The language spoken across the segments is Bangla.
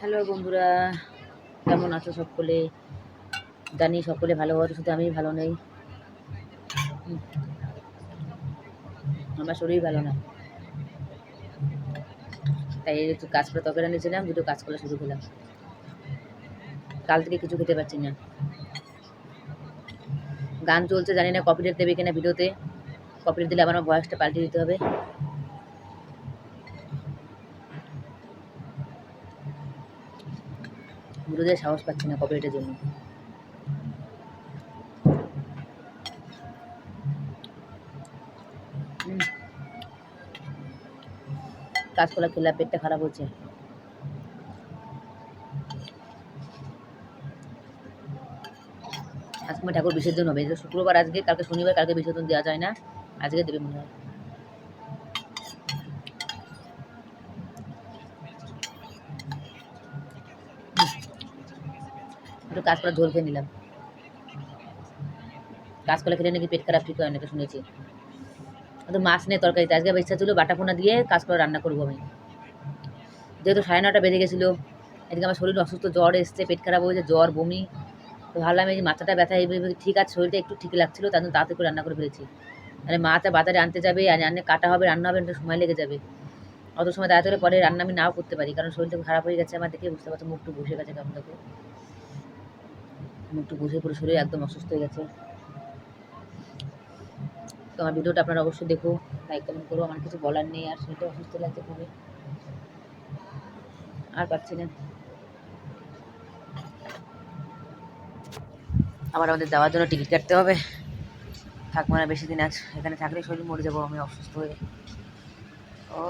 হ্যালো বন্ধুরা, কেমন আছো সকলে? জানি সকলে ভালো আছো, শুধু আমি ভালো নেই। আমার শরীর ভালো না, তাই একটু কাজ করে তরকারি এনেছিলাম, দুটো কাজ করা শুরু করলাম। কাল থেকে কিছু খেতে পারছি না। গান চলছে, জানি না কপিরাইট দেবে কিনা ভিডিওতে। কপিরাইট দিলে আবার আমার ভয়েসটা পাল্টে দিতে হবে। ভিডিওতে সাহস পাচ্ছি না কপিরাইটের জন্য। কাঁচকলা খেলে পেটটা খারাপ হচ্ছে। আজকে আমার ঠাকুর বিসর্জন হবে, শুক্রবার আজকে, কালকে শনিবার, কালকে বিসর্জন দেওয়া যায় না, আজকে দেবে মনে হয়। একটু কাঁচকলা ঝোল খেয়ে নিলাম। কাঁচকলা খেলে নাকি পেট খারাপ ঠিক হয়, নাকি শুনেছি। তো মাছ নেই তরকারিতে, আজকে ইচ্ছা ছিল বাটা পোনা দিয়ে কাঁচকলা রান্না করবো আমি। যেহেতু 9:30 বেজে গেছিলো, এদিকে আমার শরীর অসুস্থ, জ্বর এসছে, পেট খারাপ হয়েছে, জ্বর বমি। তো ভাবলাম এই যে মাথাটা ব্যথা, এই ঠিক আছে, শরীরটা একটু ঠিক লাগছিলো, তার জন্য তাড়াতাড়ি করে রান্না করে ফেলেছি। মানে মাটা বাজারে আনতে যাবে, আর আনতে কাটা হবে, রান্না হবে, একটু সময় লেগে যাবে। অত সময় তাড়াতাড়ি পরে রান্না আমি নাও করতে পারি, কারণ শরীরটা খারাপ হয়ে গেছে আমার, দেখে বুঝতে পারছো, মুখটু বসে গেছে কেমন দেখো, মুখটু বসে পুরো শরীর একদম অসুস্থ হয়ে গেছে। তো আমার ভিডিওটা আপনারা অবশ্যই দেখো, লাইক কমেন্ট করো, আমার কিছু বলার নেই, আর শরীরটা অসুস্থ লাগছে খুবই, আর পাচ্ছি না। আবার আমাদের যাওয়ার জন্য টিকিট কাটতে হবে, থাকবো না বেশি দিন, আজ এখানে থাকলে শরীর মরে যাবো আমি অসুস্থ হয়ে। ও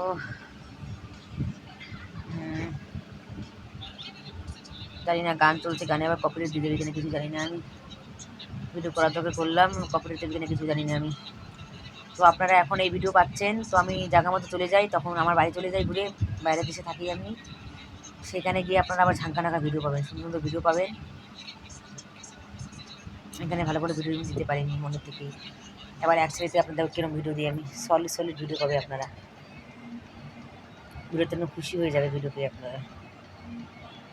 জানি না, গান চলছে, গানে আবার কপিরাইট দিয়ে দেবে কিনা কিছু জানি না আমি। ভিডিও করার দরকার করলাম, কপিরাইট দেবে কিনা কিছু জানি না আমি। তো আপনারা এখন এই ভিডিও পাচ্ছেন, তো আমি জায়গা মতো চলে যাই, তখন আমার বাড়ি চলে যাই ঘুরে, বাইরের দেশে থাকি আমি। সেখানে গিয়ে আপনারা আবার ঝাঁকা নাকা ভিডিও পাবেন, সুন্দর সুন্দর ভিডিও পাবেন। এখানে ভালো করে ভিডিও দিতে পারিনি মনের থেকেই। এবার এক সাইডে আপনাদের কীরকম ভিডিও দিই আমি, সলিড সলিড ভিডিও পাবে আপনারা, ভিডিওর জন্য খুশি হয়ে যাবে ভিডিও পেয়ে আপনারা।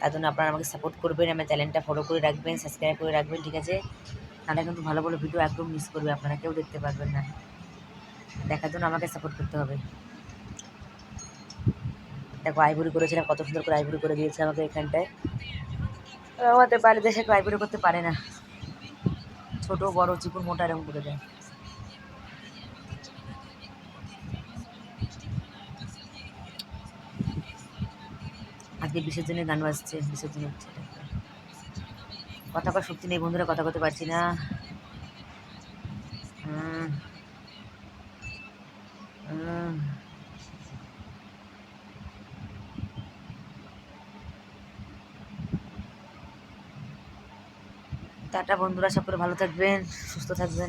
তার জন্য আপনারা আমাকে সাপোর্ট করবেন, আমার চ্যানেলটা ফলো করে রাখবেন, সাবস্ক্রাইব করে রাখবেন, ঠিক আছে? তাহলে কিন্তু ভালো ভালো ভিডিও একদম মিস করবে আপনারা, কেউ দেখতে পারবেন না। দেখার জন্য আমাকে সাপোর্ট করতে হবে। দেখো আইভরি করেছিলাম, কত সুন্দর করে আইভরি করে দিয়েছে আমাকে এখানটায়। আমাদের বাইরের দেশে কেউ আইভরি করতে পারে না, ছোট বড় চিকুন মোটা এরকম করে দেয়। আজকে বিসর্জনের গান বাজছে, বিসর্জন হচ্ছে, কথা কর শক্তি নেই বন্ধুরা, কথা বলতে পারছি না। টাটা বন্ধুরা, সকলে ভালো থাকবেন, সুস্থ থাকবেন।